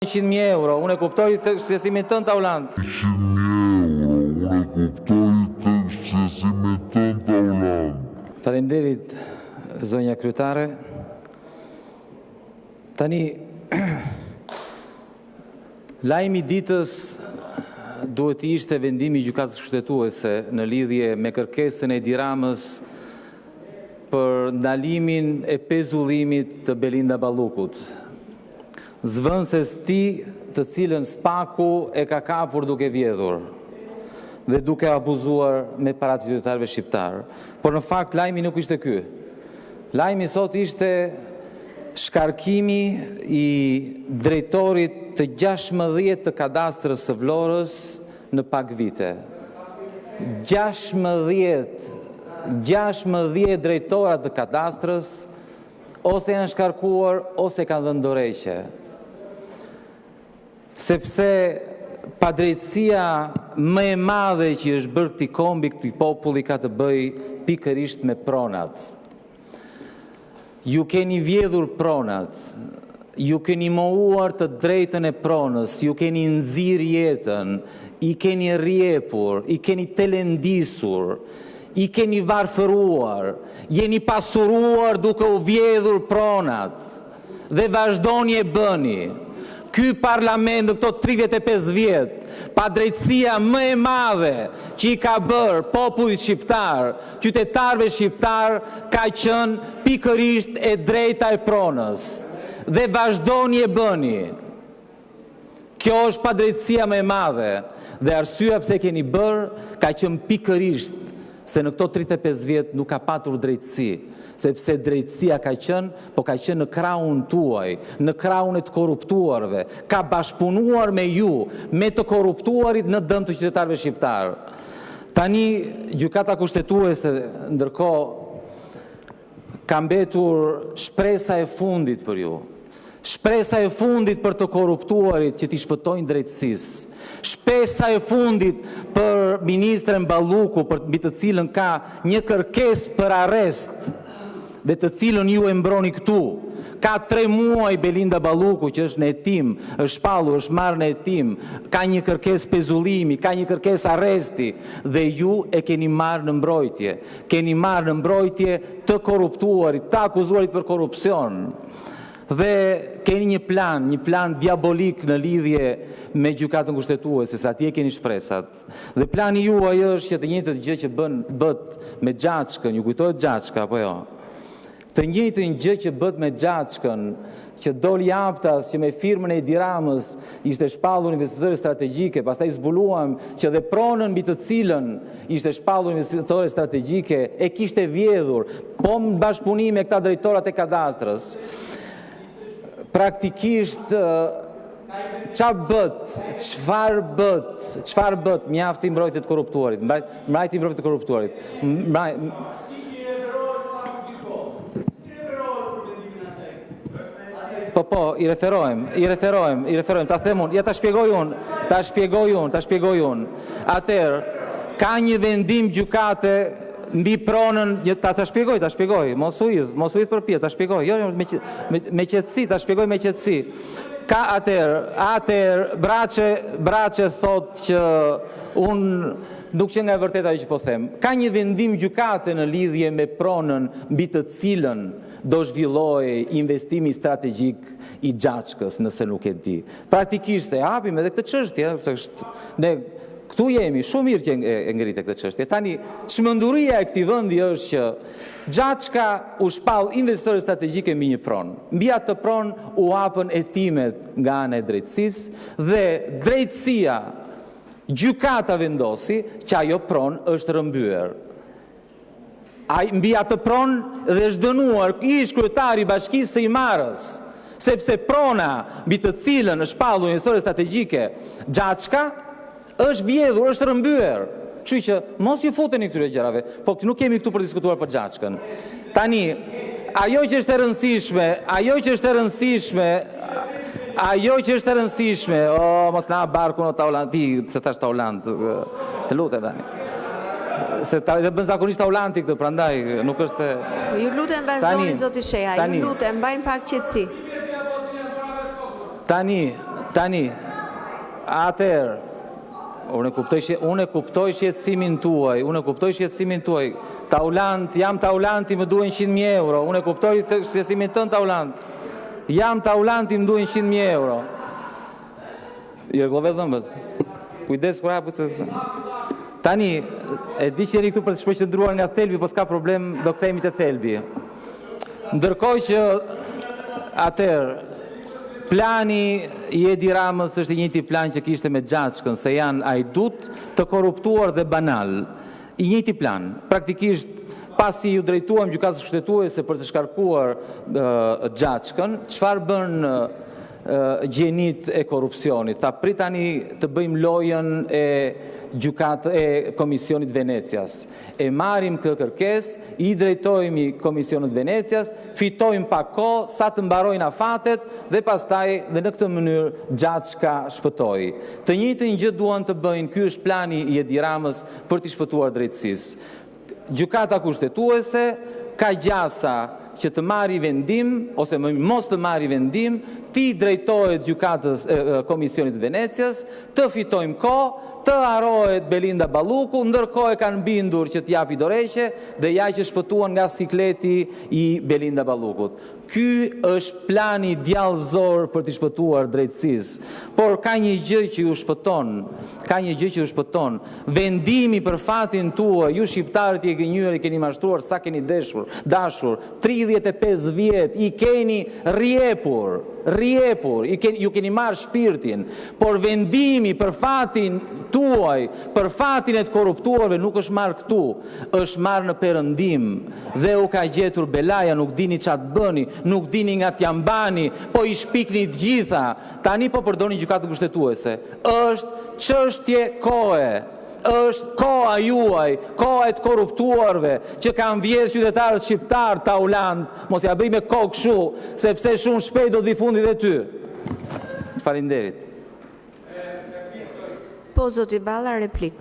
100.000 euro, unë e kuptoj të shqesimin tënë të Auland. 100.000 euro, unë e kuptoj të shqesimin tënë të Auland. Faleminderit, zonja kryetare. Tani, lajmi ditës duhet të ishte vendimi i gjykatës kushtetuese në lidhje me kërkesën e Edi Ramës për ndalimin e pezullimit të Belinda Ballukut. Zvënses ti të cilën Spaku e ka kapur duke vjedhur dhe duke abuzuar me paratë qytetarëve shqiptar. Por në fakt lajmi nuk ishte ky. Lajmi sot ishte shkarkimi i drejtorit të 16 të kadastrës së Vlorës në pak vite. 16 drejtorat të kadastrës ose janë shkarkuar ose kanë dhënë dorëheqje. Sepse padrejtësia më e madhe që është bërë këtij kombi, këtij populli ka të bëj pikërisht me pronat. Ju keni vjedhur pronat, ju keni mohuar të drejtën e pronës, ju keni nxirr jetën, i keni rrjepur, i keni telendisur, i keni varfëruar, jeni pasuruar duke u vjedhur pronat dhe vazhdoni e bëni. Ky parlament në këto 35 vjet, padrejtësia më e madhe që i ka bërë popullit shqiptar, qytetarëve shqiptar, ka qenë pikërisht e drejta e pronës. Dhe vazhdoni e bëni. Kjo është padrejtësia më e madhe dhe arsyeja pse keni bërë ka qenë pikërisht se në këto 35 vjet nuk ka patur drejtësi. Sepse drejtësia ka qenë, po ka qenë në krahun tuaj, në krahun e të korruptuarve, ka bashkëpunuar me ju, me të korruptuarit në dëm të qytetarëve shqiptar. Tani, gjykata kushtetuese, ndërkohë, ka mbetur shpresa e fundit për ju. Shpresa e fundit për të korruptuarit që t'i shpëtojnë drejtësisë. Shpresa e fundit për ministren Balluku, për mbi të cilën ka një kërkesë për arrest, dhe të cilën ju e mbroni këtu. Ka 3 muaj Belinda Balluku që është në hetim, është shpallur, është marrë në hetim, ka një kërkesë pezullimi, ka një kërkesë arresti dhe ju e keni marrë në mbrojtje. Keni marrë në mbrojtje të korruptuarit, të akuzuarit për korrupsion. Dhe keni një plan diabolik në lidhje me gjykatën kushtetuese, se atje keni shpresat. Dhe plani juaj është që të njëjtët gjë që bët me Gjaçkën, ju kujtohet Gjaçka apo jo? Të njëjtën gjë që bët me Gjaçkën, që doli Aptas, që me firmën e Edi Ramës ishte shpallur investitore strategjike, pastaj zbuluam që dhe pronën mbi të cilën ishte shpallur investitore strategjike e kishte vjedhur, po në bashkëpunim me këta drejtorat e kadastrës. Praktikisht çfarë bët mjafti mbrojtje të korruptuarit, mbrojtje të korruptuarit. Po, i referojmë, ta them unë, ja ta shpjegoj unë. Atëherë, ka një vendim gjykate mbi pronën, ta shpjegoj, mos u idh përpje, ta shpjegoj, jo, me qetësi, ta shpjegoj me qetësi. Ka atëherë, Braçe thot që unë nuk që nga e vërtet ajo që po them. Ka një vendim gjykate në lidhje me pronën mbi të cilën do zhvillojë investimi strategjik i Gjaçkës, nëse nuk e di. Praktikisht e hapim edhe këtë çështje, ne këtu jemi, shumë mirë që e ngritë këtë çështje. Tani, çmenduria e këtij vendi është që Gjaçka u shpall investitore strategjike mbi një pronë. Mbi atë pronë u hapën hetimet nga ana e drejtësisë dhe drejtësia, gjykata vendosi që ajo pronë është rrëmbyer. Mbi atë pronë dhe është dënuar ish kryetari i Bashkisë së Imarës, sepse prona mbi të cilën është shpallur investitore strategjike Gjaçka është vjedhur, është rrëmbyer. Kështu që mos ju futeni këtyre gjërave, po nuk kemi këtu për diskutuar për Gjaçkën. Tani, ajo që është e rëndësishme, mos na barku në Taulanti, se tash Taulant, të lutem tani. Se të bën zakonisht Taulanti këtë, prandaj nuk është. Ju lutem vazhdoni zoti Sheha, ju lutem mbajmë pak qetësi. Tani, Tani, atëherë, unë e kuptoj shqetësimin tuaj, Taulant, jam Taulanti, më duhen 100.000 euro, unë e kuptoj shqetësimin tënd Taulant, jam Taulanti, më duhen 100.000 euro. Jërglove dhëmbët, kujdes kur hapë se... Tani, e di që jeni këtu për të shpërqendruar nga thelbi, po s'ka problem, do kthehemi te thelbi. Ndërkohë që atëherë, plani i Edi Ramës është i njëjti plan që kishte me Xhaçkën, se janë ajdut të korruptuar dhe banal. I njëjti plan. Praktikisht, pasi ju drejtuam gjykatës kushtetuese për të shkarkuar Xhaçkën, çfarë bën gjenit e korrupsionit? Tha pritani të bëjmë lojën e Komisionit Venecias. E marim kërkesë, i drejtojmë Komisionit Venecias, fitojmë pak kohë, sa të mbarojnë afatet dhe pastaj dhe në këtë mënyrë Xhaçka shpëtoi. Të njëjtën gjë duan të bëjnë, ky është plani i Edi Ramës për të shpëtuar drejtësisë. Gjykata kushtetuese ka gjasa që të marri vendim, ose mos të marri vendim, ti drejtohet gjykatës Komisionit Venecias, të fitojmë kohë, të harohet Belinda Balluku, ndërkohë e kanë bindur që t'japi dorëheqje dhe ja që shpëtuan nga sikleti i Belinda Ballukut. Ky është plani djallëzor për t'i shpëtuar drejtësisë, por ka një gjë që ju shpëton, vendimi për fatin tuaj, ju shqiptarët i gënjur, i keni mashtruar sa keni dashur, 35 vjet, i keni rjepur, ju keni marrë shpirtin, por vendimi për fatin tuaj, për fatin e të korruptuarve nuk është marrë këtu, është marrë në Perëndim, dhe u ka gjetur belaja, nuk dini çfarë bëni, nuk dini nga t'jam bani, po i shpikni të gjitha, tani po përdorni gjykatën kushtetuese. Është çështje kohe, është koha juaj, koha e të korruptuarve, që kanë vjedhur qytetarët shqiptar, Taulant, mos ja bëj me kokë kështu, sepse shumë shpejt do të vi fundi dhe ty. Faleminderit. Po, zoti Balla, replik.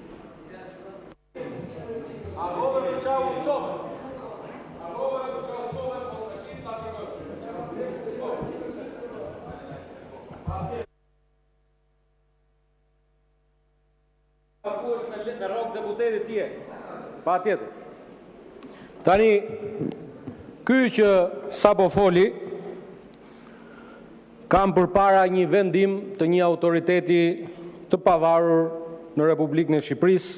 Me rrok deputetit tje, pa tjetër. Tani, ky që sa po foli, kam përpara një vendim të një autoriteti të pavarur në Republikën e Shqipërisë,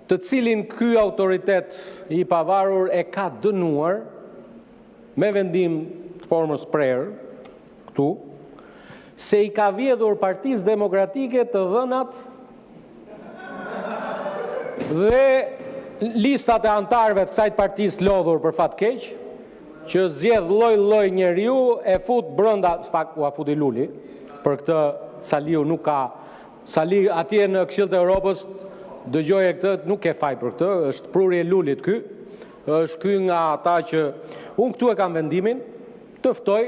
të cilin ky autoritet i pavarur e ka dënuar me vendim të formës prerë, këtu, se i ka vjedhur Partisë Demokratike të dhënat dhe listat e antarëve të kësaj partisë lodhur për fat keq, që zgjedh lloj njeriu e fut brenda, u futi Luli, për këtë Saliu nuk ka, Sali atje në Këshillin e Evropës dëgjoje këtë, nuk ke faj për këtë, është prurje Lulit ky, është ky nga ata që unë këtu e kam vendimin, të ftoj,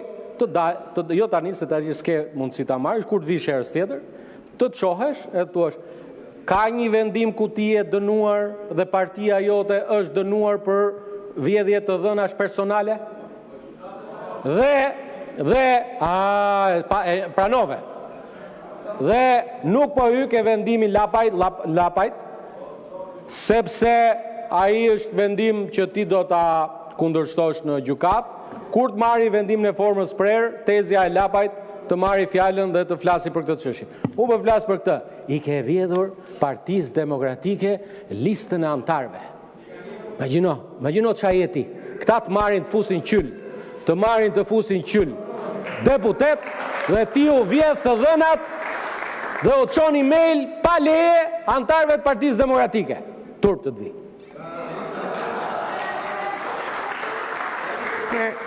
jo tani se tani s'ke mundësi ta marrësh, kur të vish herës tjetër, të çohesh e të thuash, ka një vendim ku ti je dënuar dhe partia jote është dënuar për vjedhje të dhënash personale? Pranove. Dhe nuk po hyk e vendimi lapajt, sepse ai është vendim që ti do ta kundërshtosh në gjykat, kur të marri vendim në formës prerë, tezja e lapajt të marri fjalën dhe të flasi për këtë çështje. Unë po flas për këtë. I ke vjedhur Partisë Demokratike listën e antarëve. Imagjino çfarë jeti. Këta të marrin të fusin qyl, deputet dhe ti u vjedh të dhënat dhe u çon email pa leje antarëve të Partisë Demokratike. Turp të vi.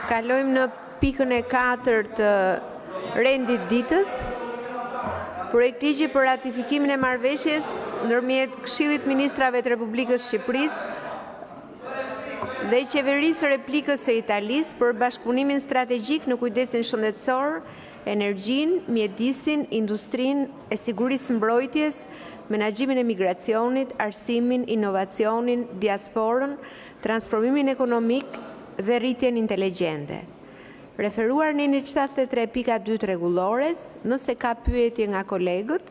Kalojmë në pikën e 4 të rendit ditës. Projektligji për ratifikimin e marrëveshjes ndërmjet Këshillit Ministrave të Republikës Shqipërisë dhe Qeverisë Replikës së Italisë për bashkëpunimin strategjik në kujdesin shëndetësor, energjinë, mjedisin, industrinë e sigurisë mbrojtjes, menaxhimin e migracionit, arsimin, inovacionin, diasporën, transformimin ekonomik dhe rritjen inteligjente. Referuar në 73.2 rregullores, nëse ka pyetje nga kolegët,